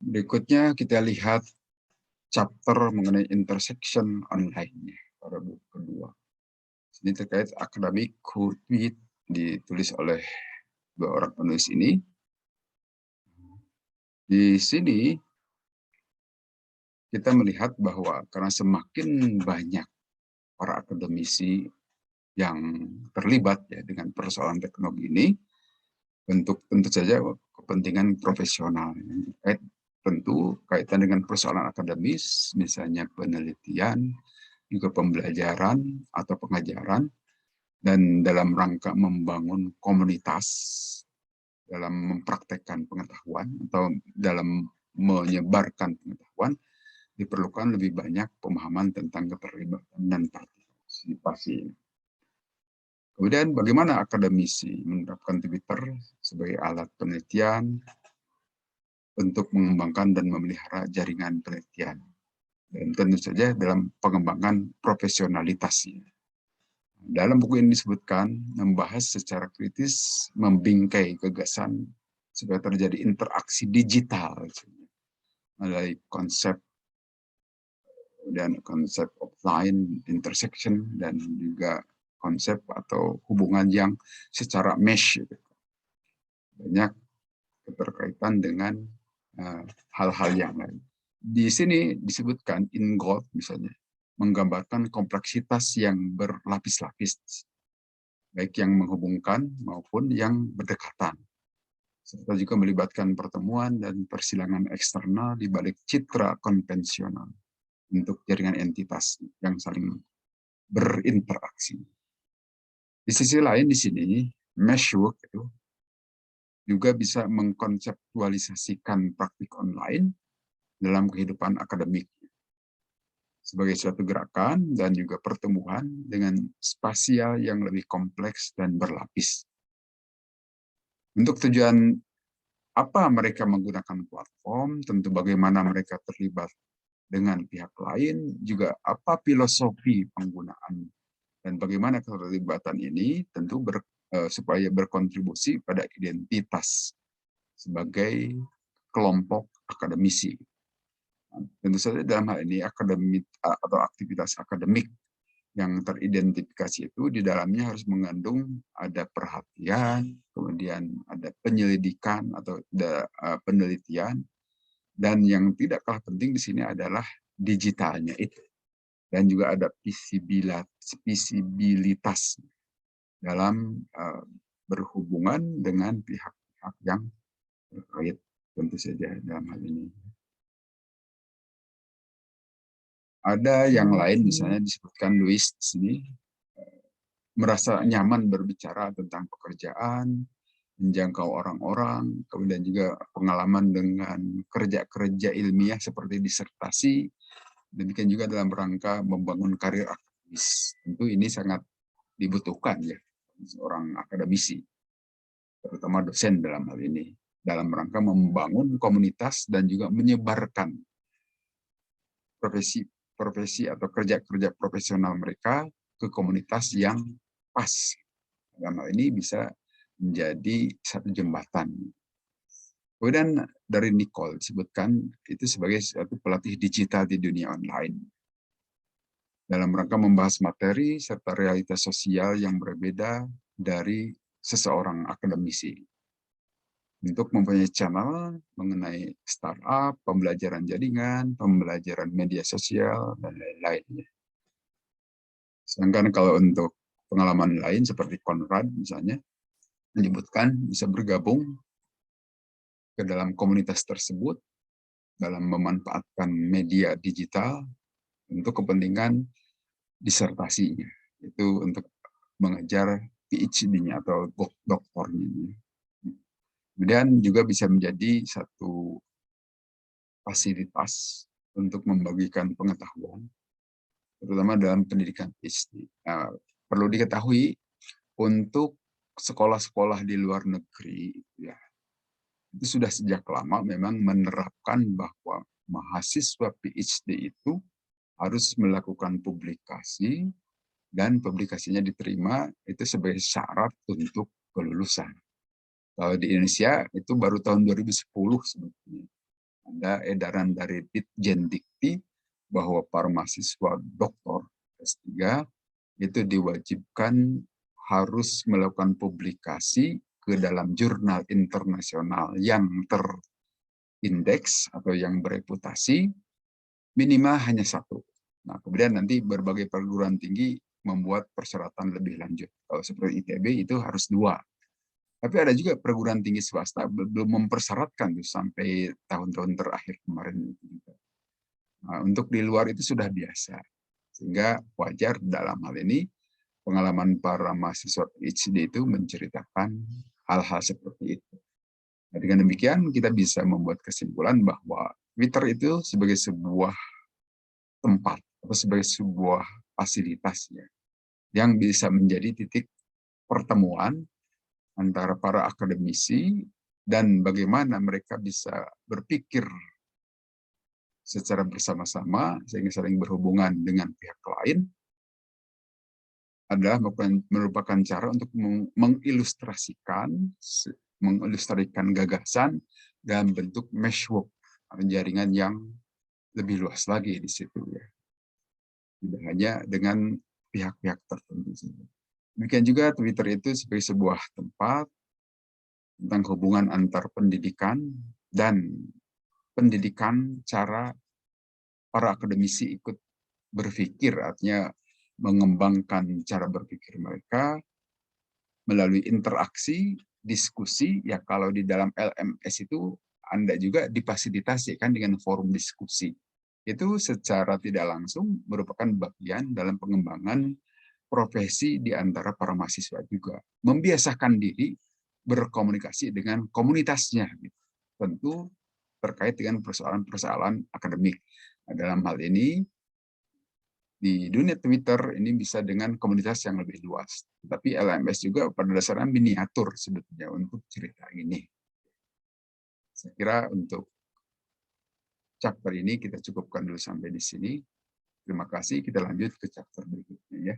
Berikutnya kita lihat chapter mengenai intersection online pada buku kedua. Ini terkait akademik tweet ditulis oleh dua orang penulis ini. Di sini kita melihat bahwa karena semakin banyak para akademisi yang terlibat ya dengan persoalan teknologi ini, tentu saja kepentingan profesional terkait tentu kaitan dengan persoalan akademis, misalnya penelitian, juga pembelajaran atau pengajaran, dan dalam rangka membangun komunitas dalam mempraktekkan pengetahuan atau dalam menyebarkan pengetahuan, diperlukan lebih banyak pemahaman tentang keterlibatan dan partisipasi. Kemudian bagaimana akademisi menerapkan Twitter sebagai alat penelitian untuk mengembangkan dan memelihara jaringan penelitian. Dan tentu saja dalam pengembangan profesionalitasnya. Dalam buku ini disebutkan membahas secara kritis, membingkai gagasan supaya terjadi interaksi digital melalui konsep dan konsep offline intersection dan juga konsep atau hubungan yang secara mesh. Banyak keterkaitan dengan hal-hal yang lain. Di sini disebutkan in gold misalnya, menggambarkan kompleksitas yang berlapis-lapis, baik yang menghubungkan maupun yang berdekatan, serta juga melibatkan pertemuan dan persilangan eksternal di balik citra konvensional untuk jaringan entitas yang saling berinteraksi. Di sisi lain di sini, meshwork itu juga bisa mengkonseptualisasikan praktik online dalam kehidupan akademik sebagai suatu gerakan dan juga pertumbuhan dengan spasial yang lebih kompleks dan berlapis. Untuk tujuan apa mereka menggunakan platform, tentu bagaimana mereka terlibat dengan pihak lain, juga apa filosofi penggunaan, dan bagaimana keterlibatan ini tentu supaya berkontribusi pada identitas sebagai kelompok akademisi. Tentu saja dalam hal ini akademik atau aktivitas akademik yang teridentifikasi itu di dalamnya harus mengandung ada perhatian, kemudian ada penyelidikan atau ada penelitian, dan yang tidak kalah penting di sini adalah digitalnya itu, dan juga ada visibilitas dalam berhubungan dengan pihak-pihak yang terkait tentu saja dalam hal ini. Ada yang lain misalnya disebutkan Louis di sini merasa nyaman berbicara tentang pekerjaan, menjangkau orang-orang, kemudian juga pengalaman dengan kerja-kerja ilmiah seperti disertasi, demikian juga dalam rangka membangun karir akademis. Tentu ini sangat dibutuhkan ya seorang akademisi, terutama dosen dalam hal ini, dalam rangka membangun komunitas dan juga menyebarkan profesi atau kerja-kerja profesional mereka ke komunitas yang pas. Dalam hal ini bisa menjadi satu jembatan. Kemudian dari Nicole disebutkan itu sebagai suatu pelatih digital di dunia online. Dalam rangka membahas materi serta realitas sosial yang berbeda dari seseorang akademisi. Untuk mempunyai channel mengenai startup, pembelajaran jaringan, pembelajaran media sosial, dan lain-lainnya. Sedangkan kalau untuk pengalaman lain seperti Conrad misalnya, menyebutkan bisa bergabung ke dalam komunitas tersebut dalam memanfaatkan media digital untuk kepentingan disertasinya, itu untuk mengejar PhD-nya atau doktornya. Kemudian juga bisa menjadi satu fasilitas untuk membagikan pengetahuan, terutama dalam pendidikan PhD. Nah, perlu diketahui untuk sekolah-sekolah di luar negeri, ya, itu sudah sejak lama memang menerapkan bahwa mahasiswa PhD itu harus melakukan publikasi dan publikasinya diterima itu sebagai syarat untuk kelulusan. Kalau di Indonesia itu baru tahun 2010 sebetulnya Ada edaran dari Ditjendikti bahwa para mahasiswa doktor S3 itu diwajibkan harus melakukan publikasi ke dalam jurnal internasional yang terindeks atau yang bereputasi minimal hanya satu. Nah, kemudian nanti berbagai perguruan tinggi membuat persyaratan lebih lanjut. Kalau seperti ITB itu harus 2. Tapi ada juga perguruan tinggi swasta belum mempersyaratkan tuh sampai tahun-tahun terakhir kemarin. Nah, untuk di luar itu sudah biasa. Sehingga wajar dalam hal ini pengalaman para mahasiswa PhD itu menceritakan hal-hal seperti itu. Nah, dengan demikian kita bisa membuat kesimpulan bahwa Twitter itu sebagai sebuah tempat atau sebagai sebuah fasilitas ya, yang bisa menjadi titik pertemuan antara para akademisi dan bagaimana mereka bisa berpikir secara bersama-sama sehingga saling berhubungan dengan pihak lain adalah merupakan cara untuk mengilustrasikan gagasan dalam bentuk meshwork, jaringan yang lebih luas lagi di situ ya. Tidak hanya dengan pihak-pihak tertentu saja. Demikian juga Twitter itu sebagai sebuah tempat tentang hubungan antar pendidikan dan pendidikan cara para akademisi ikut berpikir, artinya mengembangkan cara berpikir mereka melalui interaksi, diskusi, ya kalau di dalam LMS itu Anda juga difasilitasi kan dengan forum diskusi. Itu secara tidak langsung merupakan bagian dalam pengembangan profesi di antara para mahasiswa juga. Membiasakan diri berkomunikasi dengan komunitasnya. Gitu. Tentu terkait dengan persoalan-persoalan akademik. Nah, dalam hal ini, di dunia Twitter ini bisa dengan komunitas yang lebih luas. Tapi LMS juga pada dasarnya miniatur sebetulnya untuk cerita ini. Saya kira untuk chapter ini kita cukupkan dulu sampai di sini. Terima kasih, kita lanjut ke chapter berikutnya ya.